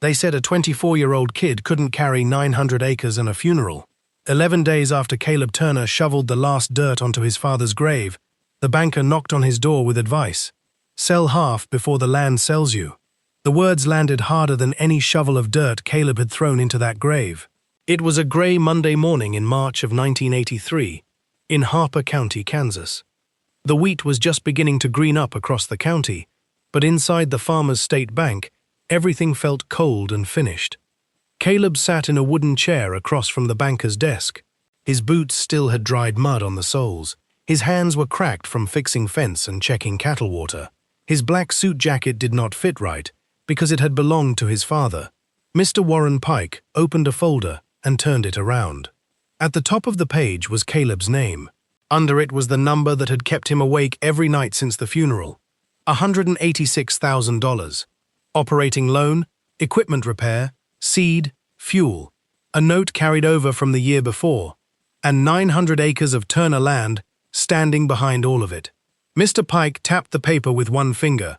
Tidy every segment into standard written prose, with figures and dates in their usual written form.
They said a 24-year-old kid couldn't carry 900 acres and a funeral. 11 days after Caleb Turner shoveled the last dirt onto his father's grave, the banker knocked on his door with advice. Sell half before the land sells you. The words landed harder than any shovel of dirt Caleb had thrown into that grave. It was a gray Monday morning in March of 1983, in Harper County, Kansas. The wheat was just beginning to green up across the county, but inside the Farmers State Bank, everything felt cold and finished. Caleb sat in a wooden chair across from the banker's desk. His boots still had dried mud on the soles. His hands were cracked from fixing fence and checking cattle water. His black suit jacket did not fit right, because it had belonged to his father. Mr. Warren Pike opened a folder and turned it around. At the top of the page was Caleb's name. Under it was the number that had kept him awake every night since the funeral. $186,000. Operating loan, equipment repair, seed, fuel, a note carried over from the year before, and 900 acres of Turner land standing behind all of it. Mr. Pike tapped the paper with one finger.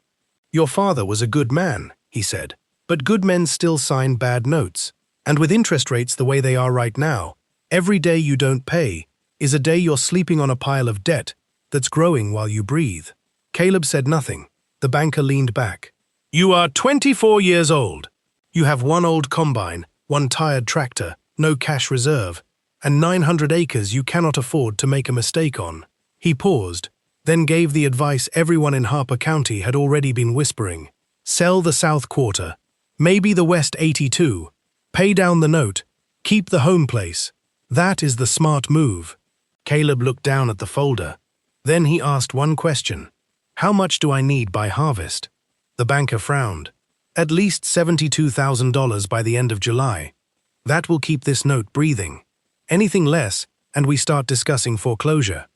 "Your father was a good man," he said, "but good men still sign bad notes. And with interest rates the way they are right now, every day you don't pay is a day you're sleeping on a pile of debt that's growing while you breathe." Caleb said nothing. The banker leaned back. "You are 24 years old. You have one old combine, one tired tractor, no cash reserve, and 900 acres you cannot afford to make a mistake on." He paused, then gave the advice everyone in Harper County had already been whispering. Sell the South Quarter, maybe the West 82, pay down the note, keep the home place. That is the smart move. Caleb looked down at the folder. Then he asked one question. "How much do I need by harvest?" The banker frowned. "At least $72,000 by the end of July. That will keep this note breathing. Anything less, and we start discussing foreclosure."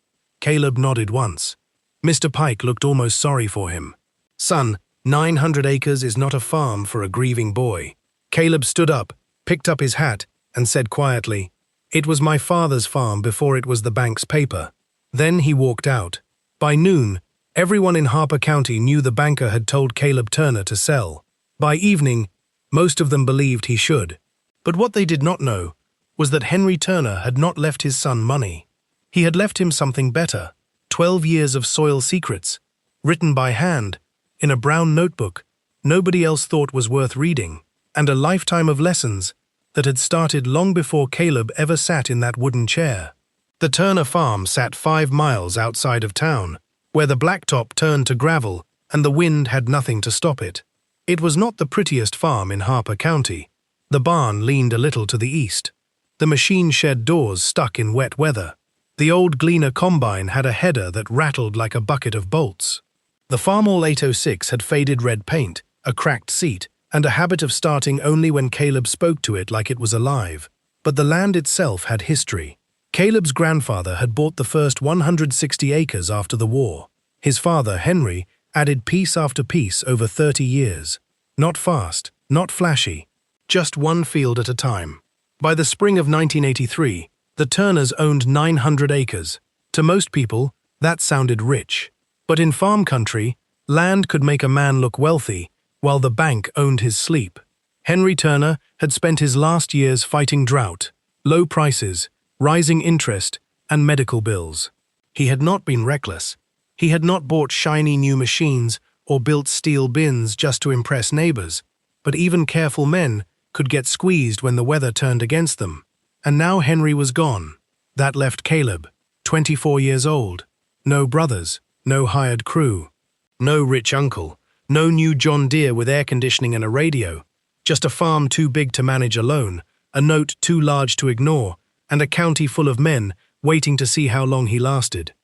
Caleb nodded once. Mr. Pike looked almost sorry for him. "Son, 900 acres is not a farm for a grieving boy." Caleb stood up, picked up his hat, and said quietly, "It was my father's farm before it was the bank's paper." Then he walked out. By noon, everyone in Harper County knew the banker had told Caleb Turner to sell. By evening, most of them believed he should. But what they did not know was that Henry Turner had not left his son money. He had left him something better, 12 years of soil secrets, written by hand, in a brown notebook nobody else thought was worth reading, and a lifetime of lessons that had started long before Caleb ever sat in that wooden chair. The Turner farm sat 5 miles outside of town, where the blacktop turned to gravel and the wind had nothing to stop it. It was not the prettiest farm in Harper County. The barn leaned a little to the east. The machine shed doors stuck in wet weather. The old Gleaner combine had a header that rattled like a bucket of bolts. The Farmall 806 had faded red paint, a cracked seat, and a habit of starting only when Caleb spoke to it like it was alive. But the land itself had history. Caleb's grandfather had bought the first 160 acres after the war. His father, Henry, added piece after piece over 30 years. Not fast, not flashy, just one field at a time. By the spring of 1983, the Turners owned 900 acres. To most people, that sounded rich. But in farm country, land could make a man look wealthy, while the bank owned his sleep. Henry Turner had spent his last years fighting drought, low prices, rising interest, and medical bills. He had not been reckless. He had not bought shiny new machines or built steel bins just to impress neighbors, but even careful men could get squeezed when the weather turned against them. And now Henry was gone. That left Caleb, 24 years old. No brothers, no hired crew, no rich uncle, no new John Deere with air conditioning and a radio, just a farm too big to manage alone, a note too large to ignore, and a county full of men waiting to see how long he lasted.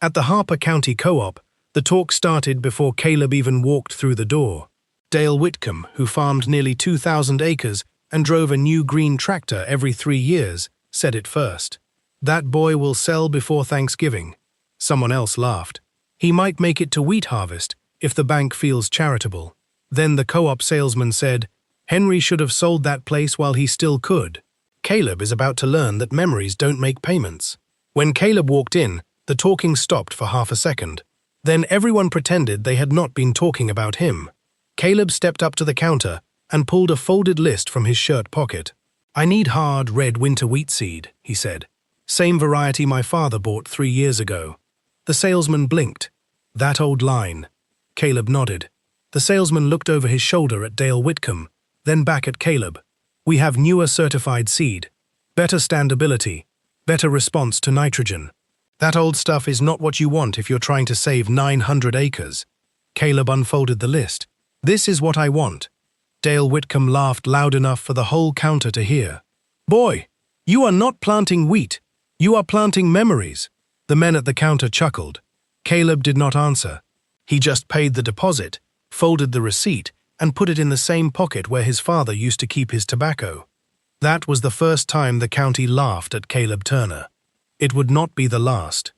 At the Harper County Co-op, the talk started before Caleb even walked through the door. Dale Whitcomb, who farmed nearly 2,000 acres and drove a new green tractor every 3 years, said it first. "That boy will sell before Thanksgiving." Someone else laughed. "He might make it to wheat harvest if the bank feels charitable." Then the co-op salesman said, "Henry should have sold that place while he still could." Caleb is about to learn that memories don't make payments. When Caleb walked in, the talking stopped for half a second. Then everyone pretended they had not been talking about him. Caleb stepped up to the counter and pulled a folded list from his shirt pocket. "I need hard, red winter wheat seed," he said. "Same variety my father bought 3 years ago." The salesman blinked. "That old line." Caleb nodded. The salesman looked over his shoulder at Dale Whitcomb, then back at Caleb. "We have newer certified seed. Better standability. Better response to nitrogen. That old stuff is not what you want if you're trying to save 900 acres. Caleb unfolded the list. "This is what I want." Dale Whitcomb laughed loud enough for the whole counter to hear. "Boy, you are not planting wheat. You are planting memories." The men at the counter chuckled. Caleb did not answer. He just paid the deposit, folded the receipt, and put it in the same pocket where his father used to keep his tobacco. That was the first time the county laughed at Caleb Turner. It would not be the last.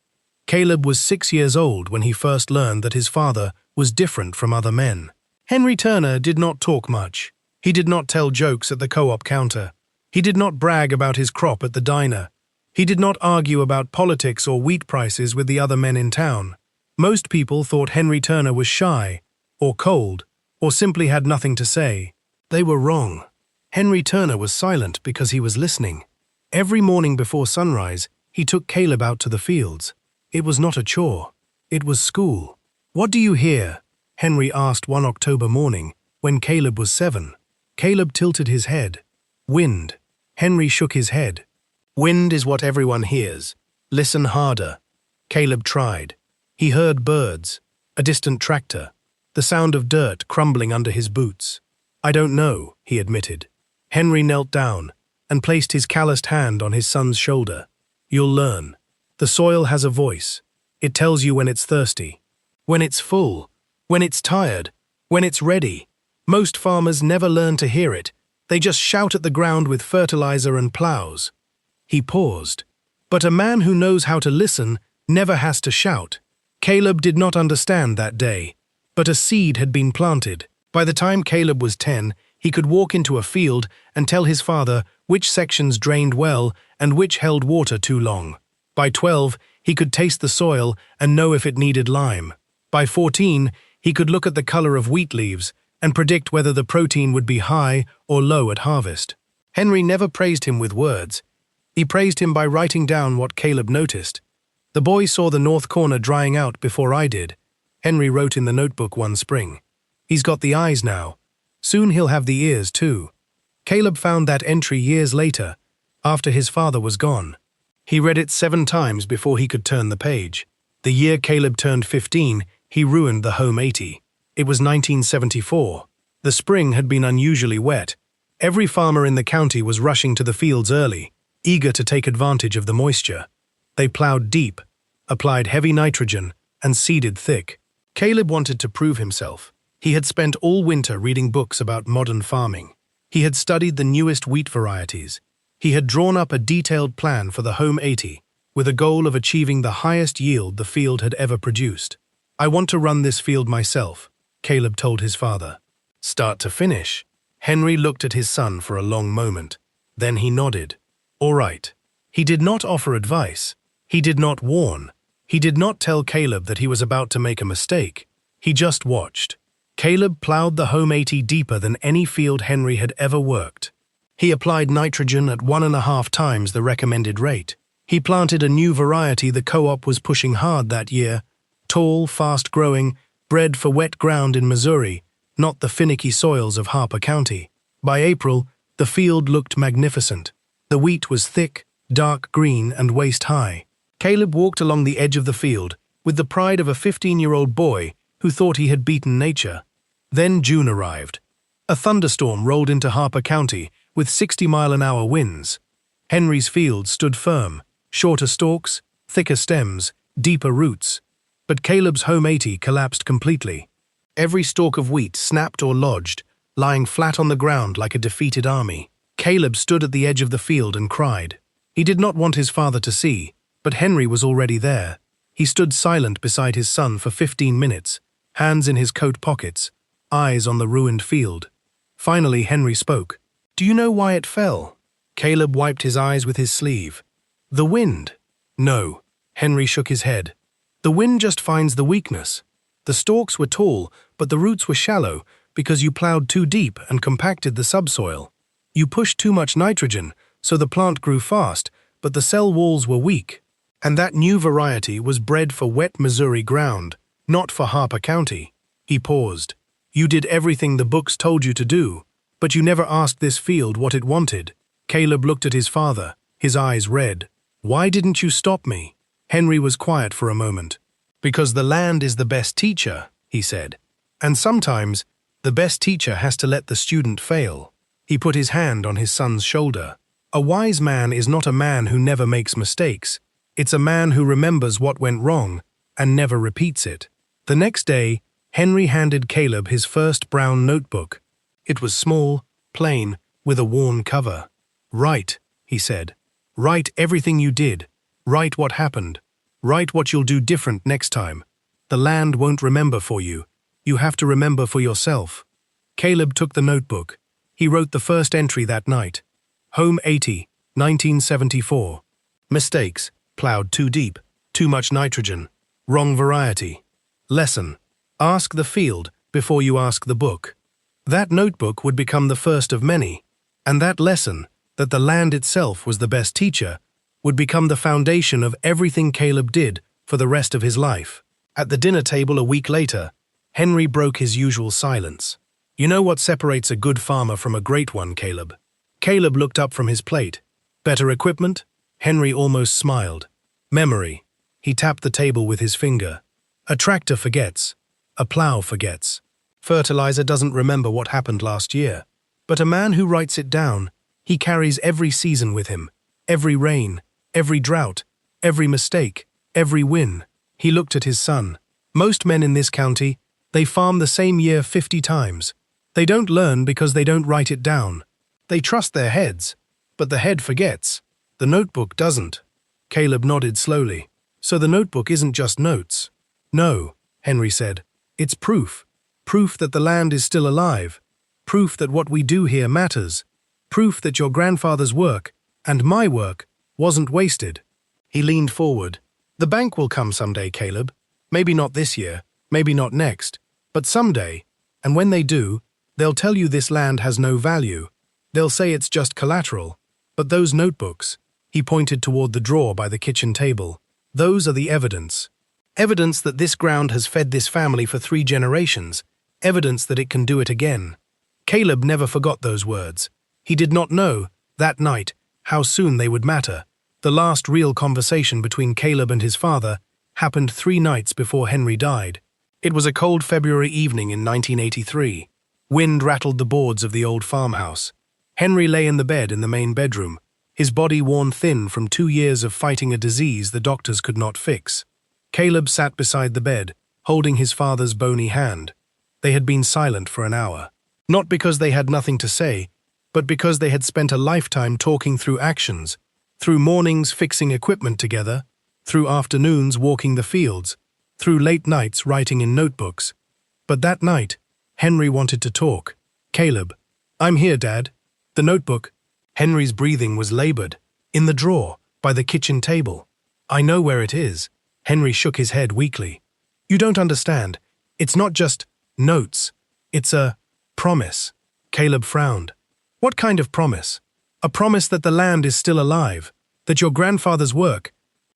Caleb was 6 years old when he first learned that his father was different from other men. Henry Turner did not talk much. He did not tell jokes at the co-op counter. He did not brag about his crop at the diner. He did not argue about politics or wheat prices with the other men in town. Most people thought Henry Turner was shy, or cold, or simply had nothing to say. They were wrong. Henry Turner was silent because he was listening. Every morning before sunrise, he took Caleb out to the fields. It was not a chore. It was school. "What do you hear?" Henry asked one October morning, when Caleb was 7. Caleb tilted his head. "Wind." Henry shook his head. "Wind is what everyone hears. Listen harder." Caleb tried. He heard birds, a distant tractor, the sound of dirt crumbling under his boots. "I don't know," he admitted. Henry knelt down and placed his calloused hand on his son's shoulder. "You'll learn. The soil has a voice. It tells you when it's thirsty, when it's full, when it's tired, when it's ready. Most farmers never learn to hear it. They just shout at the ground with fertilizer and plows." He paused. "But a man who knows how to listen never has to shout." Caleb did not understand that day, but a seed had been planted. By the time Caleb was 10, he could walk into a field and tell his father which sections drained well and which held water too long. By 12, he could taste the soil and know if it needed lime. By 14, he could look at the color of wheat leaves and predict whether the protein would be high or low at harvest. Henry never praised him with words. He praised him by writing down what Caleb noticed. "The boy saw the north corner drying out before I did," Henry wrote in the notebook one spring. "He's got the eyes now. Soon he'll have the ears too." Caleb found that entry years later, after his father was gone. He read it 7 times before he could turn the page. The year Caleb turned 15, he ruined the home 80. It was 1974. The spring had been unusually wet. Every farmer in the county was rushing to the fields early, eager to take advantage of the moisture. They plowed deep, applied heavy nitrogen, and seeded thick. Caleb wanted to prove himself. He had spent all winter reading books about modern farming. He had studied the newest wheat varieties. He had drawn up a detailed plan for the home 80, with a goal of achieving the highest yield the field had ever produced. "I want to run this field myself," Caleb told his father. "Start to finish." Henry looked at his son for a long moment. Then he nodded. "All right." He did not offer advice. He did not warn. He did not tell Caleb that he was about to make a mistake. He just watched. Caleb plowed the home 80 deeper than any field Henry had ever worked. He applied nitrogen at 1.5 times the recommended rate. He planted a new variety the co-op was pushing hard that year, tall, fast-growing, bred for wet ground in Missouri, not the finicky soils of Harper County. By April, the field looked magnificent. The wheat was thick, dark green, and waist-high. Caleb walked along the edge of the field with the pride of a 15-year-old boy who thought he had beaten nature. Then June arrived. A thunderstorm rolled into Harper County with 60-mile-an-hour winds. Henry's field stood firm, shorter stalks, thicker stems, deeper roots. But Caleb's home 80 collapsed completely. Every stalk of wheat snapped or lodged, lying flat on the ground like a defeated army. Caleb stood at the edge of the field and cried. He did not want his father to see, but Henry was already there. He stood silent beside his son for 15 minutes, hands in his coat pockets, eyes on the ruined field. Finally, Henry spoke. "Do you know why it fell?" Caleb wiped his eyes with his sleeve. "The wind." "No." Henry shook his head. "The wind just finds the weakness. The stalks were tall, but the roots were shallow because you plowed too deep and compacted the subsoil. You pushed too much nitrogen, so the plant grew fast, but the cell walls were weak. And that new variety was bred for wet Missouri ground, not for Harper County. He paused. You did everything the books told you to do, but you never asked this field what it wanted. Caleb looked at his father, his eyes red. Why didn't you stop me? Henry was quiet for a moment. Because the land is the best teacher, he said. And sometimes, the best teacher has to let the student fail. He put his hand on his son's shoulder. A wise man is not a man who never makes mistakes. It's a man who remembers what went wrong and never repeats it. The next day, Henry handed Caleb his first brown notebook. It was small, plain, with a worn cover. Write, he said. Write everything you did. Write what happened. Write what you'll do different next time. The land won't remember for you. You have to remember for yourself. Caleb took the notebook. He wrote the first entry that night. Home 80, 1974. Mistakes. Plowed too deep. Too much nitrogen. Wrong variety. Lesson. Ask the field before you ask the book. That notebook would become the first of many, and that lesson, that the land itself was the best teacher, would become the foundation of everything Caleb did for the rest of his life. At the dinner table a week later, Henry broke his usual silence. You know what separates a good farmer from a great one, Caleb? Caleb looked up from his plate. Better equipment? Henry almost smiled. Memory. He tapped the table with his finger. A tractor forgets. A plow forgets. Fertilizer doesn't remember what happened last year. But a man who writes it down, he carries every season with him. Every rain, every drought, every mistake, every win. He looked at his son. Most men in this county, they farm the same year 50 times. They don't learn because they don't write it down. They trust their heads, but the head forgets. The notebook doesn't. Caleb nodded slowly. So the notebook isn't just notes. No, Henry said. It's proof. Proof that the land is still alive. Proof that what we do here matters. Proof that your grandfather's work, and my work, wasn't wasted. He leaned forward. The bank will come someday, Caleb. Maybe not this year, maybe not next, but someday. And when they do, they'll tell you this land has no value. They'll say it's just collateral. But those notebooks, he pointed toward the drawer by the kitchen table, those are the evidence. Evidence that this ground has fed this family for 3 generations. Evidence that it can do it again. Caleb never forgot those words. He did not know, that night, how soon they would matter. The last real conversation between Caleb and his father happened 3 nights before Henry died. It was a cold February evening in 1983. Wind rattled the boards of the old farmhouse. Henry lay in the bed in the main bedroom, his body worn thin from 2 years of fighting a disease the doctors could not fix. Caleb sat beside the bed, holding his father's bony hand. They had been silent for an hour. Not because they had nothing to say, but because they had spent a lifetime talking through actions, through mornings fixing equipment together, through afternoons walking the fields, through late nights writing in notebooks. But that night, Henry wanted to talk. Caleb, I'm here, Dad. The notebook. Henry's breathing was labored. In the drawer, by the kitchen table. I know where it is. Henry shook his head weakly. You don't understand. It's not just notes. It's a promise. Caleb frowned. What kind of promise? A promise that the land is still alive, that your grandfather's work,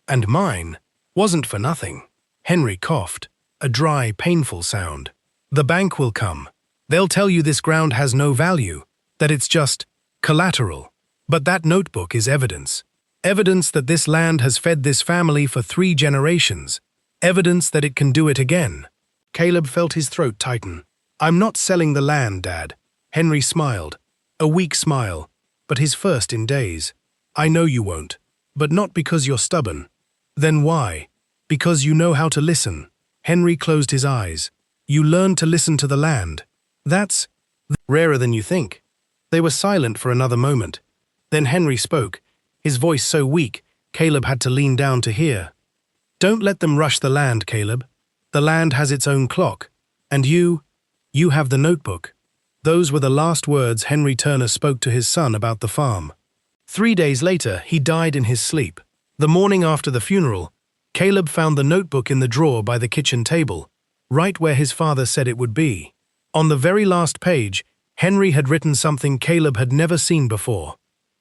and mine, wasn't for nothing. Henry coughed, a dry, painful sound. The bank will come. They'll tell you this ground has no value, that it's just collateral. But that notebook is evidence. Evidence that this land has fed this family for 3 generations. Evidence that it can do it again. Caleb felt his throat tighten. I'm not selling the land, Dad. Henry smiled. A weak smile, but his first in days. I know you won't, but not because you're stubborn. Then why? Because you know how to listen. Henry closed his eyes. You learned to listen to the land. That's rarer than you think. They were silent for another moment. Then Henry spoke, his voice so weak, Caleb had to lean down to hear. Don't let them rush the land, Caleb. The land has its own clock. And you have the notebook. Those were the last words Henry Turner spoke to his son about the farm. 3 days later, he died in his sleep. The morning after the funeral, Caleb found the notebook in the drawer by the kitchen table, right where his father said it would be. On the very last page, Henry had written something Caleb had never seen before.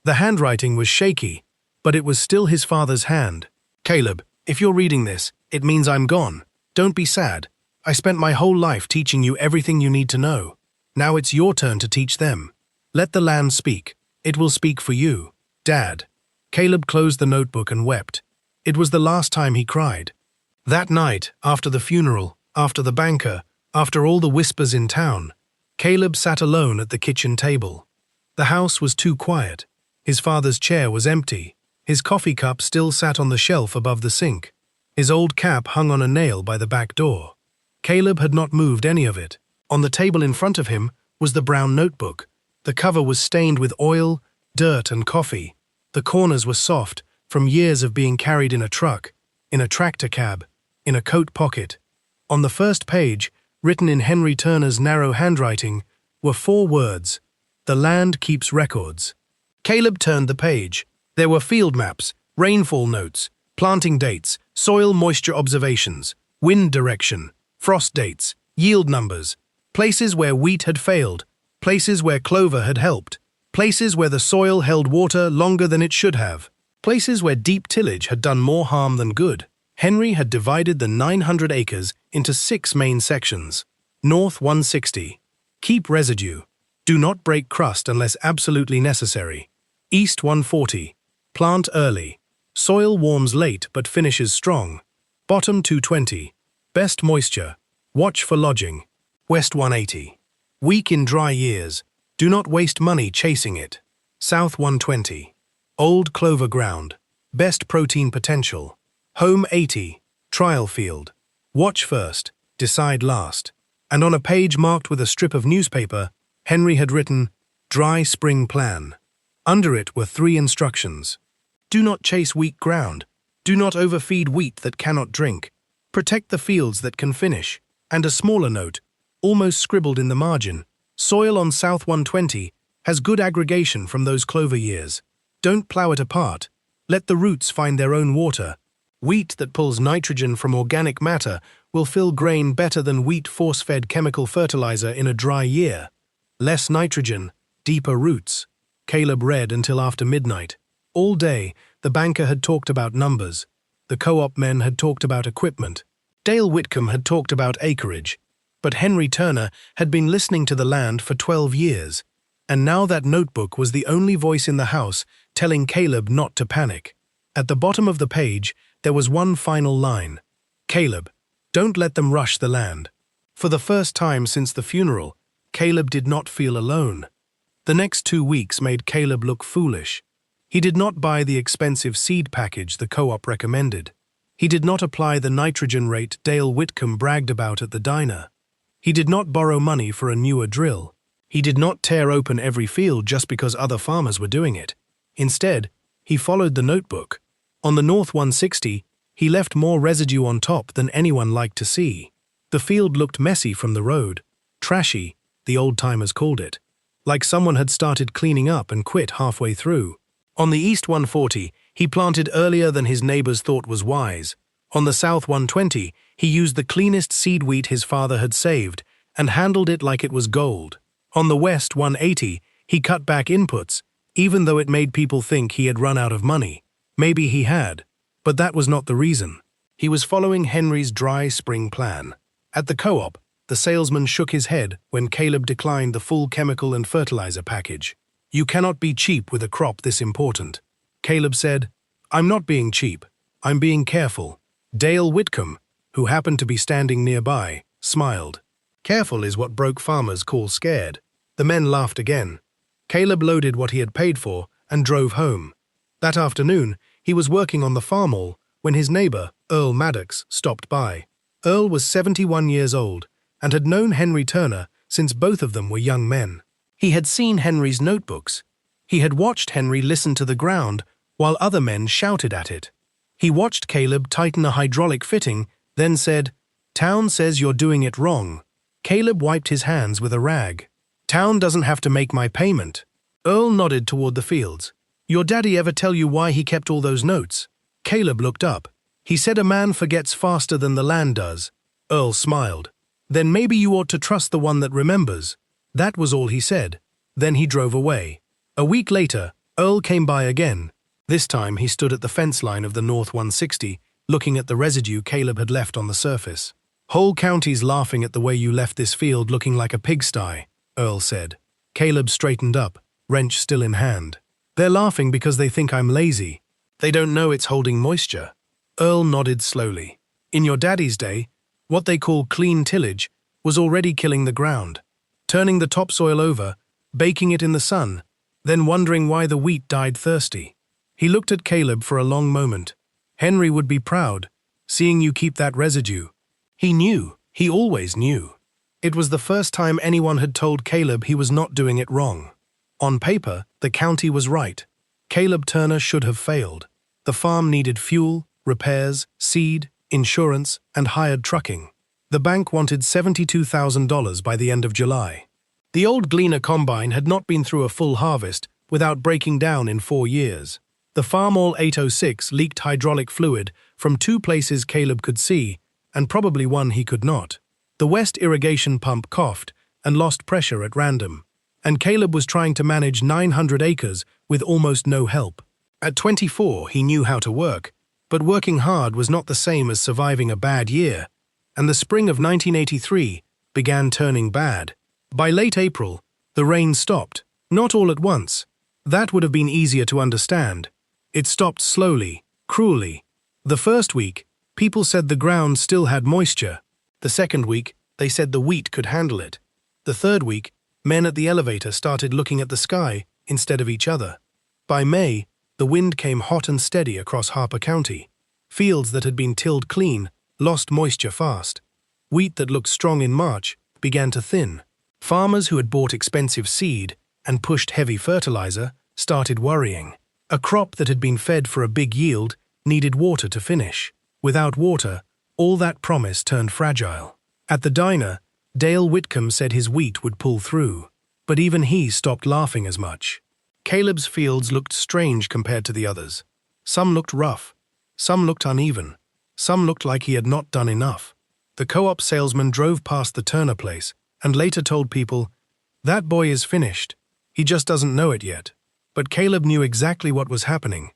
The handwriting was shaky, but it was still his father's hand. "Caleb, if you're reading this, it means I'm gone. Don't be sad. I spent my whole life teaching you everything you need to know. Now it's your turn to teach them. Let the land speak. It will speak for you. Dad." Caleb closed the notebook and wept. It was the last time he cried. That night, after the funeral, after the banker, after all the whispers in town, Caleb sat alone at the kitchen table. The house was too quiet. His father's chair was empty. His coffee cup still sat on the shelf above the sink. His old cap hung on a nail by the back door. Caleb had not moved any of it. On the table in front of him was the brown notebook. The cover was stained with oil, dirt, and coffee. The corners were soft, from years of being carried in a truck, in a tractor cab, in a coat pocket. On the first page, written in Henry Turner's narrow handwriting, were 4 words: "The land keeps records." Caleb turned the page. There were field maps, rainfall notes, planting dates, soil moisture observations, wind direction, frost dates, yield numbers, places where wheat had failed, places where clover had helped, places where the soil held water longer than it should have, places where deep tillage had done more harm than good. Henry had divided the 900 acres into 6 main sections. North 160. Keep residue. Do not break crust unless absolutely necessary. East 140. Plant early. Soil warms late but finishes strong. Bottom 220. Best moisture. Watch for lodging. West 180. Weak in dry years. Do not waste money chasing it. South 120. Old clover ground. Best protein potential. Home 80. Trial field. Watch first. Decide last. And on a page marked with a strip of newspaper, Henry had written, "Dry spring plan." Under it were 3 instructions. Do not chase weak ground. Do not overfeed wheat that cannot drink. Protect the fields that can finish. And a smaller note, almost scribbled in the margin, soil on South 120 has good aggregation from those clover years. Don't plow it apart. Let the roots find their own water. Wheat that pulls nitrogen from organic matter will fill grain better than wheat force-fed chemical fertilizer in a dry year. Less nitrogen, deeper roots. Caleb read until after midnight. All day, the banker had talked about numbers. The co-op men had talked about equipment. Dale Whitcomb had talked about acreage. But Henry Turner had been listening to the land for 12 years. And now that notebook was the only voice in the house telling Caleb not to panic. At the bottom of the page, there was one final line. Caleb, don't let them rush the land. For the first time since the funeral, Caleb did not feel alone. The next 2 weeks made Caleb look foolish. He did not buy the expensive seed package the co-op recommended. He did not apply the nitrogen rate Dale Whitcomb bragged about at the diner. He did not borrow money for a newer drill. He did not tear open every field just because other farmers were doing it. Instead, he followed the notebook. On the North 160, he left more residue on top than anyone liked to see. The field looked messy from the road. Trashy, the old-timers called it. Like someone had started cleaning up and quit halfway through. On the East 140, he planted earlier than his neighbors thought was wise. On the South 120, he used the cleanest seed wheat his father had saved and handled it like it was gold. On the West 180, he cut back inputs, even though it made people think he had run out of money. Maybe he had, but that was not the reason. He was following Henry's dry spring plan. At the co-op, the salesman shook his head when Caleb declined the full chemical and fertilizer package. You cannot be cheap with a crop this important. Caleb said, I'm not being cheap. I'm being careful. Dale Whitcomb, who happened to be standing nearby, smiled. Careful is what broke farmers call scared. The men laughed again. Caleb loaded what he had paid for and drove home. That afternoon, he was working on the farm hall when his neighbor, Earl Maddox, stopped by. Earl was 71 years old and had known Henry Turner since both of them were young men. He had seen Henry's notebooks. He had watched Henry listen to the ground while other men shouted at it. He watched Caleb tighten a hydraulic fitting, then said, Town says you're doing it wrong. Caleb wiped his hands with a rag. Town doesn't have to make my payment. Earl nodded toward the fields. Your daddy ever tell you why he kept all those notes? Caleb looked up. He said a man forgets faster than the land does. Earl smiled. Then maybe you ought to trust the one that remembers. That was all he said. Then he drove away. A week later, Earl came by again. This time he stood at the fence line of the North 160, looking at the residue Caleb had left on the surface. "Whole county's laughing at the way you left this field looking like a pigsty," Earl said. Caleb straightened up, wrench still in hand. "They're laughing because they think I'm lazy. They don't know it's holding moisture." Earl nodded slowly. "In your daddy's day, what they call clean tillage was already killing the ground, turning the topsoil over, baking it in the sun, then wondering why the wheat died thirsty." He looked at Caleb for a long moment. "Henry would be proud, seeing you keep that residue." He knew. He always knew. It was the first time anyone had told Caleb he was not doing it wrong. On paper, the county was right. Caleb Turner should have failed. The farm needed fuel, repairs, seed, insurance, and hired trucking. The bank wanted $72,000 by the end of July. The old Gleaner combine had not been through a full harvest without breaking down in 4 years. The Farmall 806 leaked hydraulic fluid from 2 places Caleb could see, and probably one he could not. The West irrigation pump coughed and lost pressure at random, and Caleb was trying to manage 900 acres with almost no help. At 24, he knew how to work, but working hard was not the same as surviving a bad year, and the spring of 1983 began turning bad. By late April, the rain stopped, not all at once. That would have been easier to understand. It stopped slowly, cruelly. The first week, people said the ground still had moisture. The second week, they said the wheat could handle it. The third week, men at the elevator started looking at the sky instead of each other. By May, the wind came hot and steady across Harper County. Fields that had been tilled clean lost moisture fast. Wheat that looked strong in March began to thin. Farmers who had bought expensive seed and pushed heavy fertilizer started worrying. A crop that had been fed for a big yield needed water to finish. Without water, all that promise turned fragile. At the diner, Dale Whitcomb said his wheat would pull through, but even he stopped laughing as much. Caleb's fields looked strange compared to the others. Some looked rough, some looked uneven, some looked like he had not done enough. The co-op salesman drove past the Turner place and later told people, "That boy is finished. He just doesn't know it yet." But Caleb knew exactly what was happening.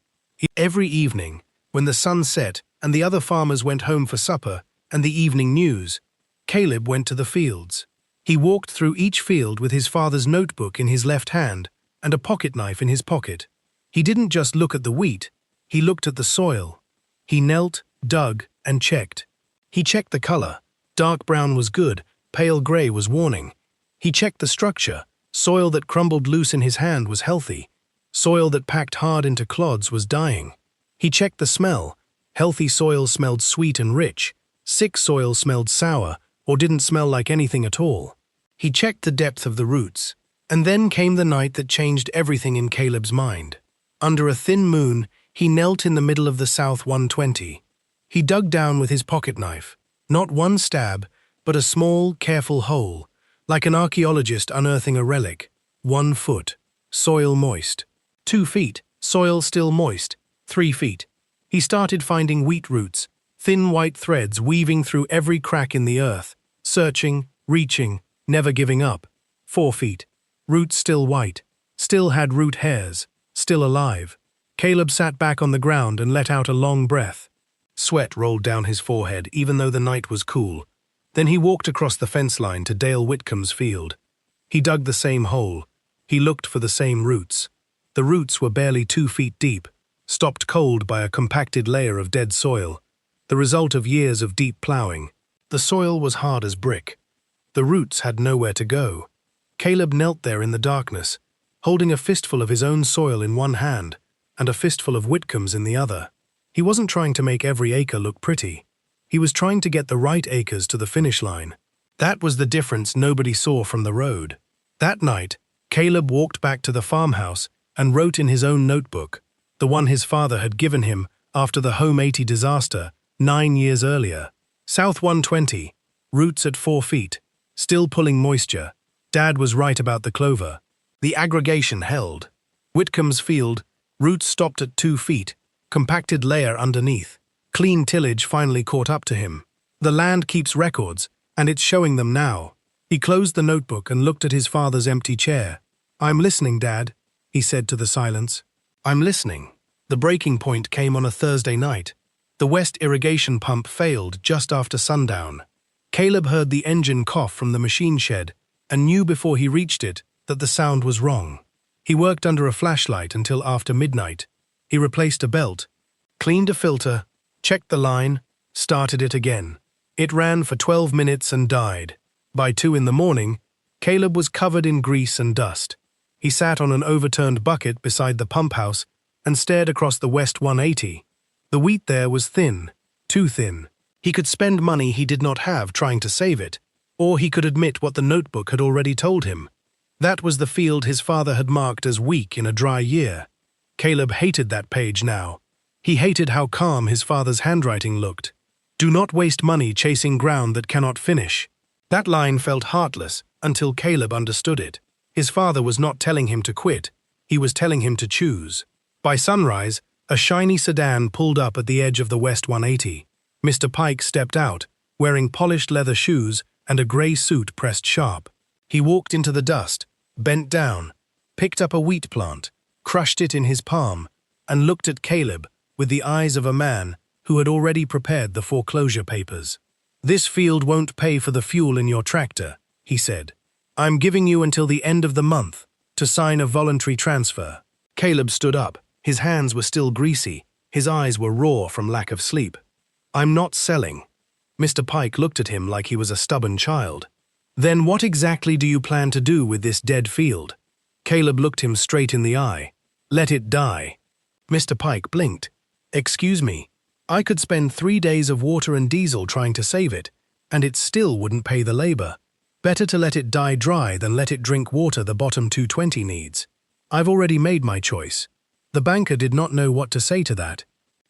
Every evening, when the sun set and the other farmers went home for supper and the evening news, Caleb went to the fields. He walked through each field with his father's notebook in his left hand and a pocket knife in his pocket. He didn't just look at the wheat, he looked at the soil. He knelt, dug, and checked. He checked the color. Dark brown was good, pale gray was warning. He checked the structure. Soil that crumbled loose in his hand was healthy. Soil that packed hard into clods was dying. He checked the smell. Healthy soil smelled sweet and rich. Sick soil smelled sour or didn't smell like anything at all. He checked the depth of the roots. And then came the night that changed everything in Caleb's mind. Under a thin moon, he knelt in the middle of the South 120. He dug down with his pocket knife. Not one stab, but a small, careful hole, like an archaeologist unearthing a relic. 1 foot, soil moist. 2 feet, soil still moist. 3 feet. He started finding wheat roots, thin white threads weaving through every crack in the earth, searching, reaching, never giving up. 4 feet. Roots still white, still had root hairs, still alive. Caleb sat back on the ground and let out a long breath. Sweat rolled down his forehead even though the night was cool. Then he walked across the fence line to Dale Whitcomb's field. He dug the same hole. He looked for the same roots. The roots were barely 2 feet deep, stopped cold by a compacted layer of dead soil, the result of years of deep plowing. The soil was hard as brick. The roots had nowhere to go. Caleb knelt there in the darkness, holding a fistful of his own soil in one hand and a fistful of Whitcomb's in the other. He wasn't trying to make every acre look pretty. He was trying to get the right acres to the finish line. That was the difference nobody saw from the road. That night, Caleb walked back to the farmhouse and wrote in his own notebook, the one his father had given him after the Home 80 disaster 9 years earlier. South 120, roots at 4 feet, still pulling moisture. Dad was right about the clover. The aggregation held. Whitcomb's field, roots stopped at 2 feet, compacted layer underneath. Clean tillage finally caught up to him. The land keeps records, And it's showing them now. He closed the notebook and looked at his father's empty chair. "I'm listening, Dad," he said to the silence. "I'm listening." The breaking point came on a Thursday night. The west irrigation pump failed just after sundown. Caleb heard the engine cough from the machine shed and knew before he reached it that the sound was wrong. He worked under a flashlight until after midnight. He replaced a belt, cleaned a filter, checked the line, started it again. It ran for 12 minutes and died. By 2 in the morning, Caleb was covered in grease and dust. He sat on an overturned bucket beside the pump house and stared across the West 180. The wheat there was thin, too thin. He could spend money he did not have trying to save it, or he could admit what the notebook had already told him. That was the field his father had marked as weak in a dry year. Caleb hated that page now. He hated how calm his father's handwriting looked. "Do not waste money chasing ground that cannot finish." That line felt heartless until Caleb understood it. His father was not telling him to quit. He was telling him to choose. By sunrise, a shiny sedan pulled up at the edge of the West 180. Mr. Pike stepped out, wearing polished leather shoes and a gray suit pressed sharp. He walked into the dust, bent down, picked up a wheat plant, crushed it in his palm, and looked at Caleb with the eyes of a man who had already prepared the foreclosure papers. "This field won't pay for the fuel in your tractor," he said. "I'm giving you until the end of the month to sign a voluntary transfer." Caleb stood up. His hands were still greasy. His eyes were raw from lack of sleep. "I'm not selling." Mr. Pike looked at him like he was a stubborn child. "Then what exactly do you plan to do with this dead field?" Caleb looked him straight in the eye. "Let it die." Mr. Pike blinked. "Excuse me, I could spend 3 days of water and diesel trying to save it, and it still wouldn't pay the labor. Better to let it die dry than let it drink water the bottom 220 needs. I've already made my choice." The banker did not know what to say to that.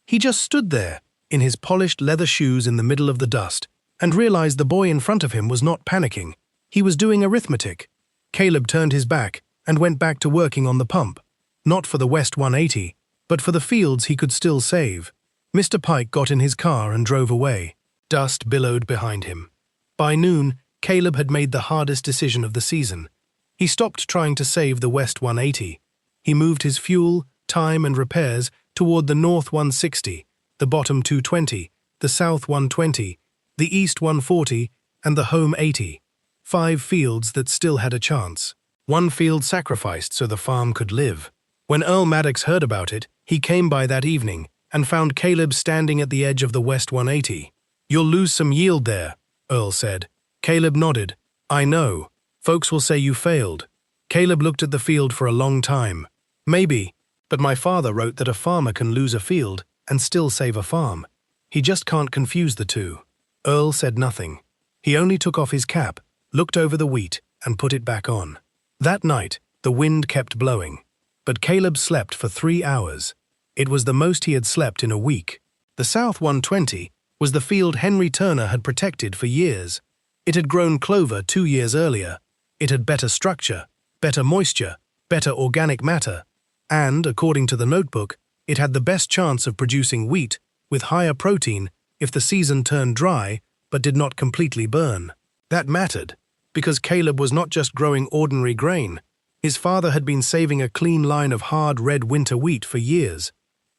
He just stood there, in his polished leather shoes in the middle of the dust, and realized the boy in front of him was not panicking. He was doing arithmetic. Caleb turned his back and went back to working on the pump. Not for the West 180, but for the fields he could still save. Mr. Pike got in his car and drove away. Dust billowed behind him. By noon, Caleb had made the hardest decision of the season. He stopped trying to save the West 180. He moved his fuel, time and repairs toward the North 160, the bottom 220, the South 120, the East 140, and the Home 80. 5 fields that still had a chance. 1 field sacrificed so the farm could live. When Earl Maddox heard about it, he came by that evening and found Caleb standing at the edge of the West 180. "You'll lose some yield there," Earl said. Caleb nodded. "I know. Folks will say you failed." Caleb looked at the field for a long time. "Maybe, but my father wrote that a farmer can lose a field and still save a farm. He just can't confuse the two." Earl said nothing. He only took off his cap, looked over the wheat, and put it back on. That night, the wind kept blowing. But Caleb slept for 3 hours. It was the most he had slept in a week. The South 120 was the field Henry Turner had protected for years. It had grown clover 2 years earlier. It had better structure, better moisture, better organic matter, and, according to the notebook, it had the best chance of producing wheat with higher protein if the season turned dry but did not completely burn. That mattered, because Caleb was not just growing ordinary grain. His father had been saving a clean line of hard red winter wheat for years.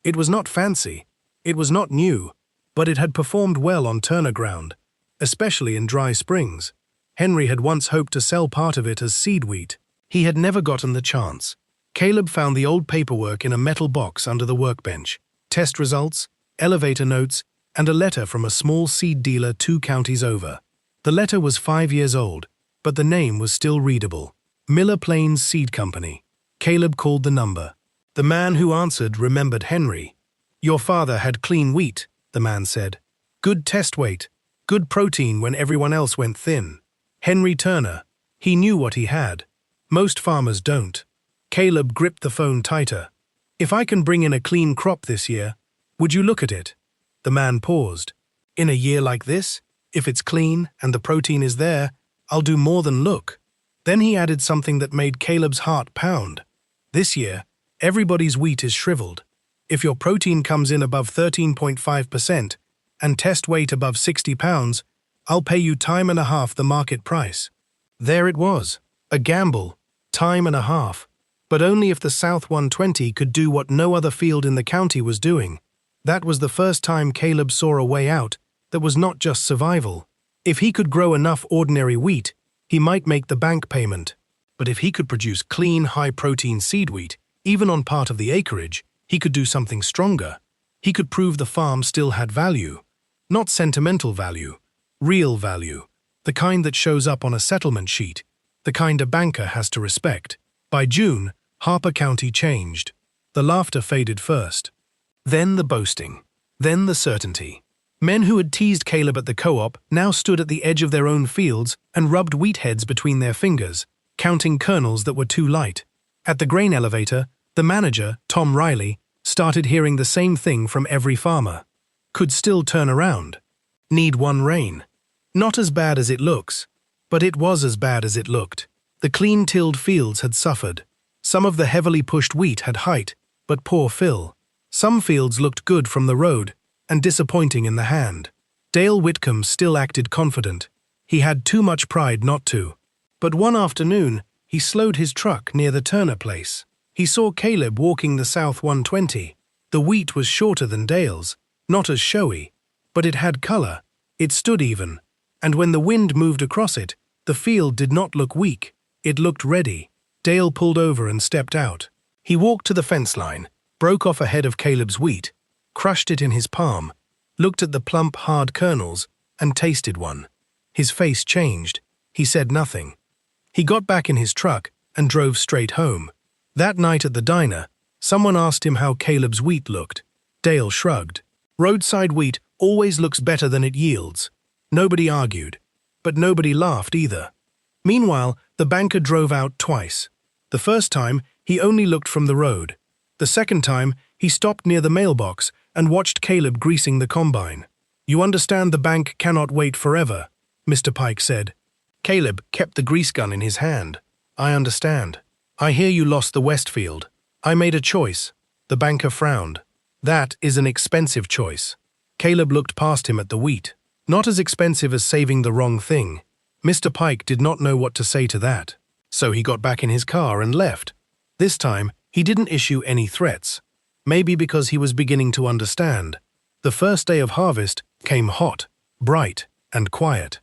It was not fancy, it was not new, but it had performed well on Turner ground, especially in dry springs. Henry had once hoped to sell part of it as seed wheat. He had never gotten the chance. Caleb found the old paperwork in a metal box under the workbench, test results, elevator notes, and a letter from a small seed dealer 2 counties over. The letter was 5 years old, but the name was still readable. Miller Plains Seed Company. Caleb called the number. The man who answered remembered Henry. "Your father had clean wheat," the man said. "Good test weight, good protein when everyone else went thin. Henry Turner, he knew what he had. Most farmers don't." Caleb gripped the phone tighter. "If I can bring in a clean crop this year, would you look at it?" The man paused. "In a year like this, if it's clean and the protein is there, I'll do more than look." Then he added something that made Caleb's heart pound. "This year, everybody's wheat is shriveled. If your protein comes in above 13.5% and test weight above 60 pounds, I'll pay you time and a half the market price. There it was. A gamble. Time and a half. But only if the South 120 could do what no other field in the county was doing. That was the first time Caleb saw a way out that was not just survival. If he could grow enough ordinary wheat, he might make the bank payment. But if he could produce clean, high-protein seed wheat, even on part of the acreage, he could do something stronger. He could prove the farm still had value. Not sentimental value, real value. The kind that shows up on a settlement sheet, the kind a banker has to respect. By June, Harper County changed. The laughter faded first. Then the boasting. Then the certainty. Men who had teased Caleb at the co-op now stood at the edge of their own fields and rubbed wheat heads between their fingers, counting kernels that were too light. At the grain elevator, the manager, Tom Riley, started hearing the same thing from every farmer. Could still turn around. Need one rain. Not as bad as it looks, but it was as bad as it looked. The clean-tilled fields had suffered. Some of the heavily pushed wheat had height, but poor fill. Some fields looked good from the road, and disappointing in the hand. Dale Whitcomb still acted confident. He had too much pride not to. But one afternoon, he slowed his truck near the Turner place. He saw Caleb walking the South 120. The wheat was shorter than Dale's, not as showy, but it had color. It stood even. And when the wind moved across it, the field did not look weak. It looked ready. Dale pulled over and stepped out. He walked to the fence line, broke off a head of Caleb's wheat, crushed it in his palm, looked at the plump, hard kernels, and tasted one. His face changed. He said nothing. He got back in his truck and drove straight home. That night at the diner, someone asked him how Caleb's wheat looked. Dale shrugged. Roadside wheat always looks better than it yields. Nobody argued, but nobody laughed either. Meanwhile, the banker drove out twice. The first time, he only looked from the road. The second time, he stopped near the mailbox and watched Caleb greasing the combine. "You understand the bank cannot wait forever," Mr. Pike said. Caleb kept the grease gun in his hand. "I understand. I hear you lost the Westfield. I made a choice." The banker frowned. "That is an expensive choice." Caleb looked past him at the wheat. Not as expensive as saving the wrong thing. Mr. Pike did not know what to say to that. So he got back in his car and left. This time, he didn't issue any threats. Maybe because he was beginning to understand. The first day of harvest came hot, bright, and quiet.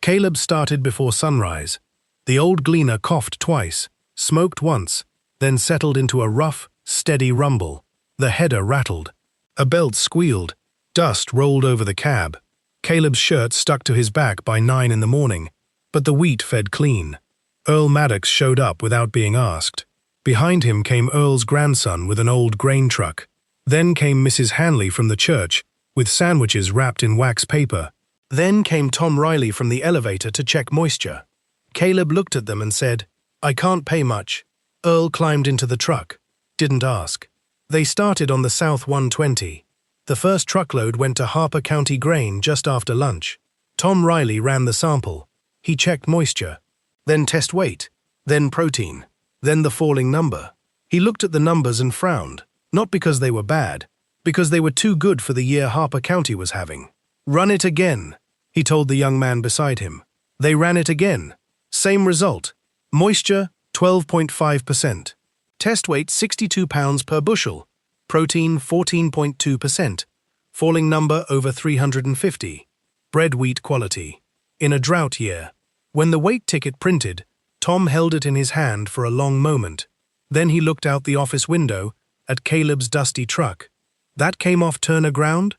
Caleb started before sunrise. The old gleaner coughed twice, smoked once, then settled into a rough, steady rumble. The header rattled. A belt squealed. Dust rolled over the cab. Caleb's shirt stuck to his back by 9 in the morning, but the wheat fed clean. Earl Maddox showed up without being asked. Behind him came Earl's grandson with an old grain truck. Then came Mrs. Hanley from the church, with sandwiches wrapped in wax paper. Then came Tom Riley from the elevator to check moisture. Caleb looked at them and said, "I can't pay much." Earl climbed into the truck. Didn't ask. They started on the South 120. The first truckload went to Harper County Grain just after lunch. Tom Riley ran the sample. He checked moisture, then test weight, then protein, then the falling number. He looked at the numbers and frowned, not because they were bad, because they were too good for the year Harper County was having. "Run it again," he told the young man beside him. They ran it again. Same result. Moisture, 12.5%. Test weight, 62 pounds per bushel. Protein, 14.2%. Falling number over 350. Bread wheat quality. In a drought year. When the weight ticket printed, Tom held it in his hand for a long moment. Then he looked out the office window at Caleb's dusty truck. "That came off Turner ground?"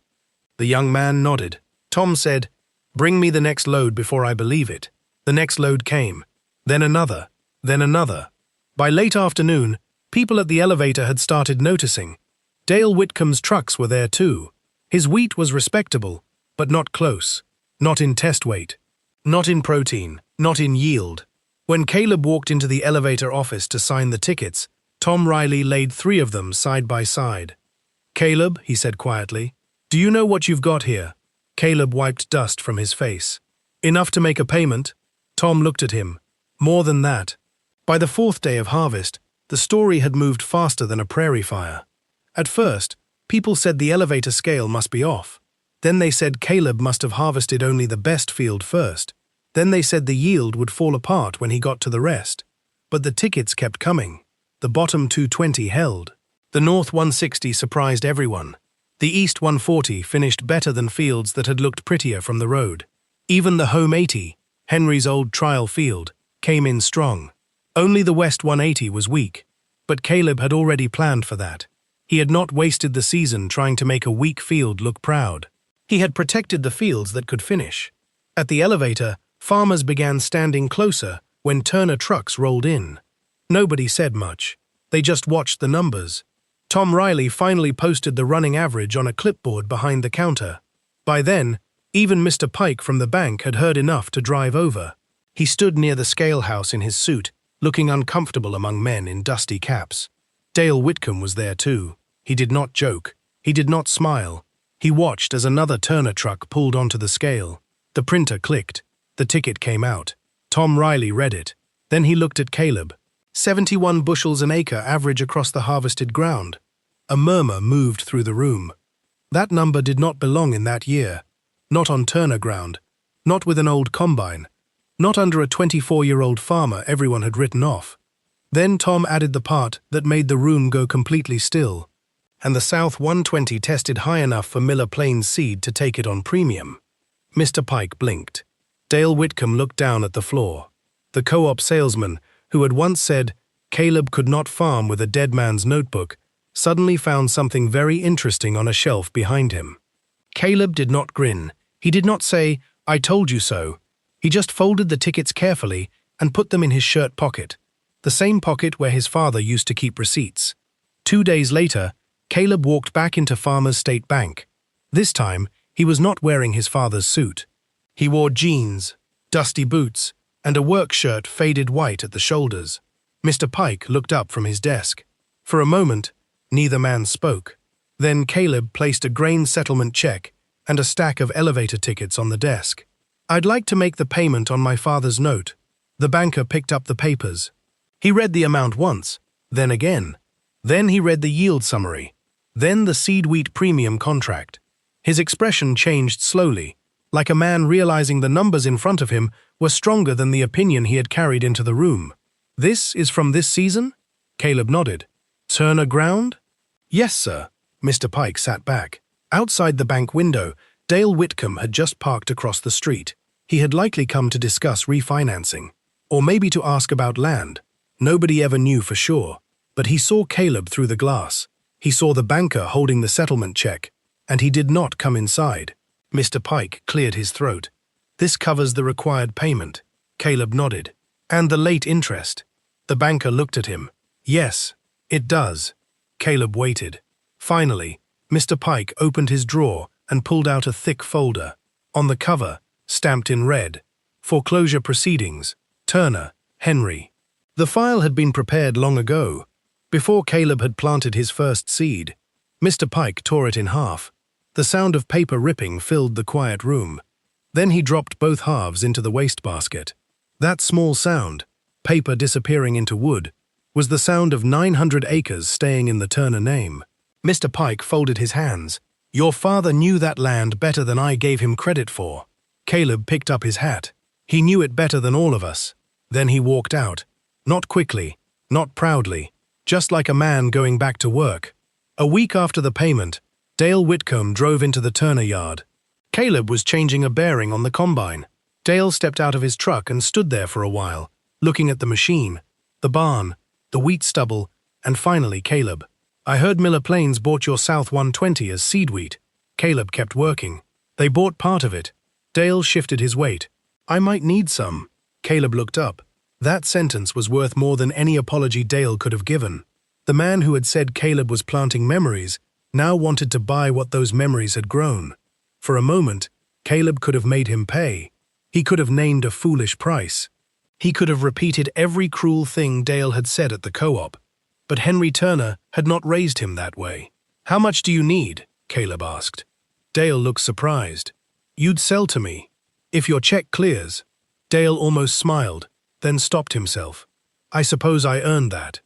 The young man nodded. Tom said, "Bring me the next load before I believe it." The next load came. Then another. Then another. By late afternoon, people at the elevator had started noticing. Dale Whitcomb's trucks were there too. His wheat was respectable, but not close. Not in test weight. Not in protein. Not in yield. When Caleb walked into the elevator office to sign the tickets, Tom Riley laid 3 of them side by side. "Caleb," he said quietly, "do you know what you've got here?" Caleb wiped dust from his face. "Enough to make a payment?" Tom looked at him. More than that. By the 4th day of harvest, the story had moved faster than a prairie fire. At first, people said the elevator scale must be off. Then they said Caleb must have harvested only the best field first. Then they said the yield would fall apart when he got to the rest. But the tickets kept coming. The bottom 220 held. The North 160 surprised everyone. The East 140 finished better than fields that had looked prettier from the road. Even the Home 80, Henry's old trial field, came in strong. Only the West 180 was weak. But Caleb had already planned for that. He had not wasted the season trying to make a weak field look proud. He had protected the fields that could finish. At the elevator, farmers began standing closer when Turner trucks rolled in. Nobody said much. They just watched the numbers. Tom Riley finally posted the running average on a clipboard behind the counter. By then, even Mr. Pike from the bank had heard enough to drive over. He stood near the scale house in his suit, looking uncomfortable among men in dusty caps. Dale Whitcomb was there too. He did not joke. He did not smile. He watched as another Turner truck pulled onto the scale. The printer clicked. The ticket came out. Tom Riley read it. Then he looked at Caleb. 71 bushels an acre average across the harvested ground. A murmur moved through the room. That number did not belong in that year. Not on Turner ground. Not with an old combine. Not under a 24-year-old farmer everyone had written off. Then Tom added the part that made the room go completely still. And the South 120 tested high enough for Miller Plains seed to take it on premium. Mr. Pike blinked. Dale Whitcomb looked down at the floor. The co-op salesman, who had once said Caleb could not farm with a dead man's notebook, suddenly found something very interesting on a shelf behind him. Caleb did not grin. He did not say, "I told you so." He just folded the tickets carefully and put them in his shirt pocket, the same pocket where his father used to keep receipts. 2 days later, Caleb walked back into Farmers State Bank. This time, he was not wearing his father's suit. He wore jeans, dusty boots, and a work shirt faded white at the shoulders. Mr. Pike looked up from his desk. For a moment, neither man spoke. Then Caleb placed a grain settlement check and a stack of elevator tickets on the desk. "I'd like to make the payment on my father's note." The banker picked up the papers. He read the amount once, then again. Then he read the yield summary. Then the seed wheat premium contract. His expression changed slowly, like a man realizing the numbers in front of him were stronger than the opinion he had carried into the room. "This is from this season?" Caleb nodded. "Turner ground?" "Yes, sir." Mr. Pike sat back. Outside the bank window, Dale Whitcomb had just parked across the street. He had likely come to discuss refinancing, or maybe to ask about land. Nobody ever knew for sure, but he saw Caleb through the glass. He saw the banker holding the settlement check, and he did not come inside. Mr. Pike cleared his throat. "This covers the required payment." Caleb nodded. "And the late interest." The banker looked at him. "Yes, it does." Caleb waited. Finally, Mr. Pike opened his drawer and pulled out a thick folder. On the cover, stamped in red, "Foreclosure Proceedings, Turner, Henry." The file had been prepared long ago, before Caleb had planted his first seed. Mr. Pike tore it in half. The sound of paper ripping filled the quiet room. Then he dropped both halves into the wastebasket. That small sound, paper disappearing into wood, was the sound of 900 acres staying in the Turner name. Mr. Pike folded his hands. "Your father knew that land better than I gave him credit for." Caleb picked up his hat. "He knew it better than all of us." Then he walked out. Not quickly, not proudly, just like a man going back to work. A week after the payment, Dale Whitcomb drove into the Turner yard. Caleb was changing a bearing on the combine. Dale stepped out of his truck and stood there for a while, looking at the machine, the barn, the wheat stubble, and finally Caleb. "I heard Miller Plains bought your South 120 as seed wheat." Caleb kept working. "They bought part of it." Dale shifted his weight. "I might need some." Caleb looked up. That sentence was worth more than any apology Dale could have given. The man who had said Caleb was planting memories now wanted to buy what those memories had grown. For a moment, Caleb could have made him pay. He could have named a foolish price. He could have repeated every cruel thing Dale had said at the co-op. But Henry Turner had not raised him that way. "How much do you need?" Caleb asked. Dale looked surprised. "You'd sell to me. If your check clears." Dale almost smiled, then stopped himself. "I suppose I earned that."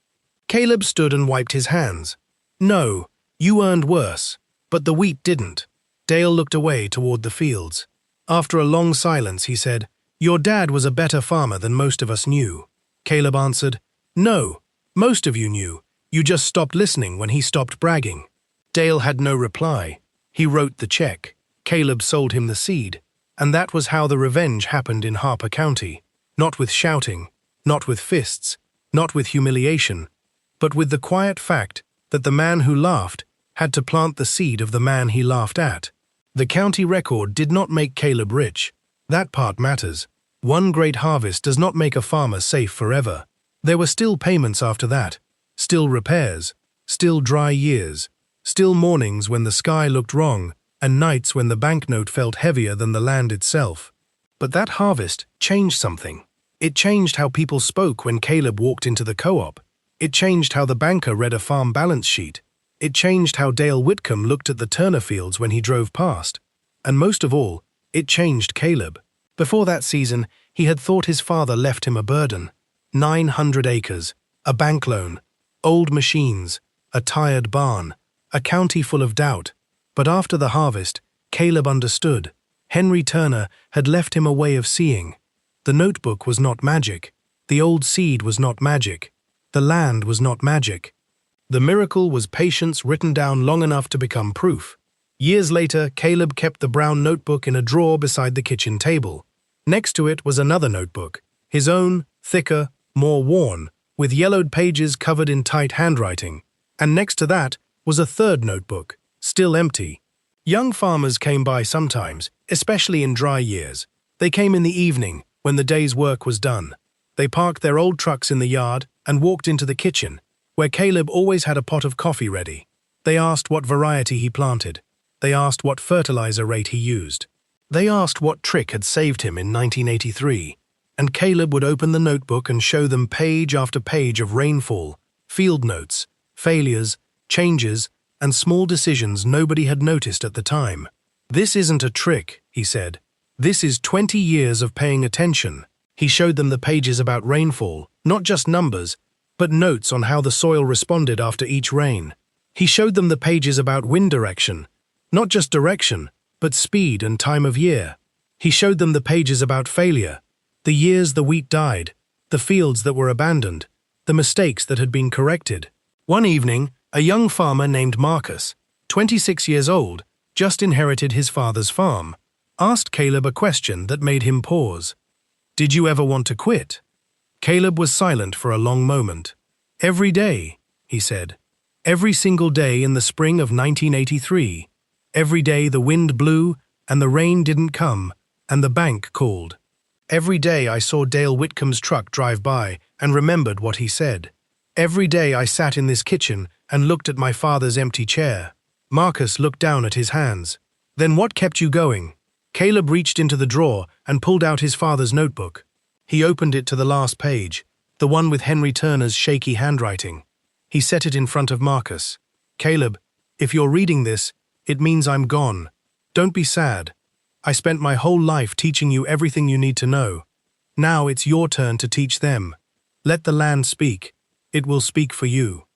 Caleb stood and wiped his hands. "No, you earned worse, but the wheat didn't." Dale looked away toward the fields. After a long silence, he said, "Your dad was a better farmer than most of us knew." Caleb answered, "No, most of you knew. You just stopped listening when he stopped bragging." Dale had no reply. He wrote the check. Caleb sold him the seed. And that was how the revenge happened in Harper County. Not with shouting, not with fists, not with humiliation, but with the quiet fact that the man who laughed had to plant the seed of the man he laughed at. The county record did not make Caleb rich. That part matters. One great harvest does not make a farmer safe forever. There were still payments after that, still repairs, still dry years, still mornings when the sky looked wrong, and nights when the banknote felt heavier than the land itself. But that harvest changed something. It changed how people spoke when Caleb walked into the co-op. It changed how the banker read a farm balance sheet. It changed how Dale Whitcomb looked at the Turner fields when he drove past. And most of all, it changed Caleb. Before that season, he had thought his father left him a burden. 900 acres, a bank loan, old machines, a tired barn, a county full of doubt. But after the harvest, Caleb understood. Henry Turner had left him a way of seeing. The notebook was not magic. The old seed was not magic. The land was not magic. The miracle was patience written down long enough to become proof. Years later, Caleb kept the brown notebook in a drawer beside the kitchen table. Next to it was another notebook, his own, thicker, more worn, with yellowed pages covered in tight handwriting. And next to that was a third notebook, still empty. Young farmers came by sometimes, especially in dry years. They came in the evening, when the day's work was done. They parked their old trucks in the yard and walked into the kitchen, where Caleb always had a pot of coffee ready. They asked what variety he planted. They asked what fertilizer rate he used. They asked what trick had saved him in 1983. And Caleb would open the notebook and show them page after page of rainfall, field notes, failures, changes, and small decisions nobody had noticed at the time. "This isn't a trick," he said. "This is 20 years of paying attention." He showed them the pages about rainfall, not just numbers, but notes on how the soil responded after each rain. He showed them the pages about wind direction, not just direction, but speed and time of year. He showed them the pages about failure, the years the wheat died, the fields that were abandoned, the mistakes that had been corrected. One evening, a young farmer named Marcus, 26 years old, just inherited his father's farm, asked Caleb a question that made him pause. "Did you ever want to quit?" Caleb was silent for a long moment. "Every day," he said. "Every single day in the spring of 1983. Every day the wind blew and the rain didn't come and the bank called. Every day I saw Dale Whitcomb's truck drive by and remembered what he said. Every day I sat in this kitchen and looked at my father's empty chair." Marcus looked down at his hands. "Then what kept you going?" Caleb reached into the drawer and pulled out his father's notebook. He opened it to the last page, the one with Henry Turner's shaky handwriting. He set it in front of Marcus. "Caleb, if you're reading this, it means I'm gone. Don't be sad. I spent my whole life teaching you everything you need to know. Now it's your turn to teach them. Let the land speak. It will speak for you."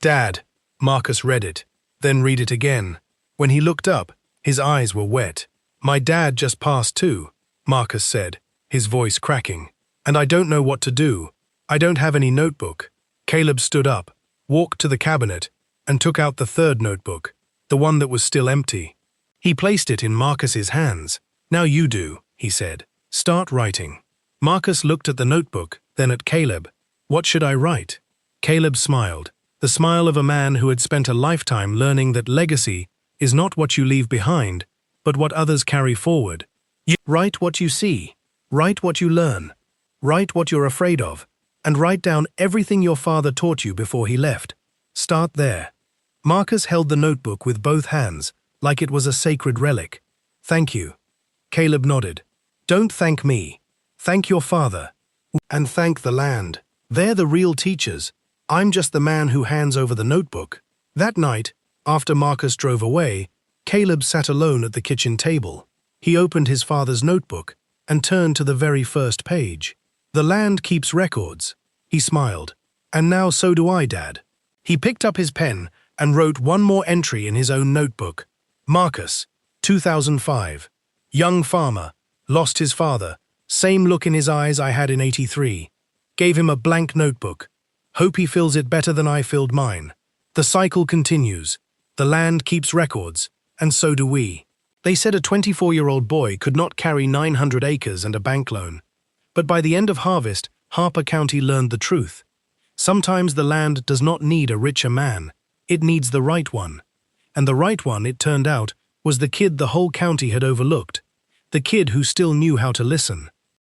"Dad," Marcus read it, then read it again. When he looked up, his eyes were wet. "My dad just passed too," Marcus said, his voice cracking. "And I don't know what to do. I don't have any notebook." Caleb stood up, walked to the cabinet, and took out the third notebook, the one that was still empty. He placed it in Marcus's hands. "Now you do," he said. "Start writing." Marcus looked at the notebook, then at Caleb. "What should I write?" Caleb smiled, the smile of a man who had spent a lifetime learning that legacy is not what you leave behind, but what others carry forward. Write what you see. Write what you learn. Write what you're afraid of. And write down everything your father taught you before he left. Start there. Marcus held the notebook with both hands, like it was a sacred relic. "Thank you." Caleb nodded. "Don't thank me. Thank your father. And thank the land. They're the real teachers. I'm just the man who hands over the notebook." That night, after Marcus drove away, Caleb sat alone at the kitchen table. He opened his father's notebook and turned to the very first page. "The land keeps records," he smiled. "And now so do I, Dad." He picked up his pen and wrote one more entry in his own notebook. "Marcus, 2005. Young farmer, lost his father, same look in his eyes I had in 83. Gave him a blank notebook. Hope he fills it better than I filled mine. The cycle continues. The land keeps records, and so do we. They said a 24-year-old boy could not carry 900 acres and a bank loan. But by the end of harvest, Harper County learned the truth. Sometimes the land does not need a richer man. It needs the right one. And the right one, it turned out, was the kid the whole county had overlooked. The kid who still knew how to listen.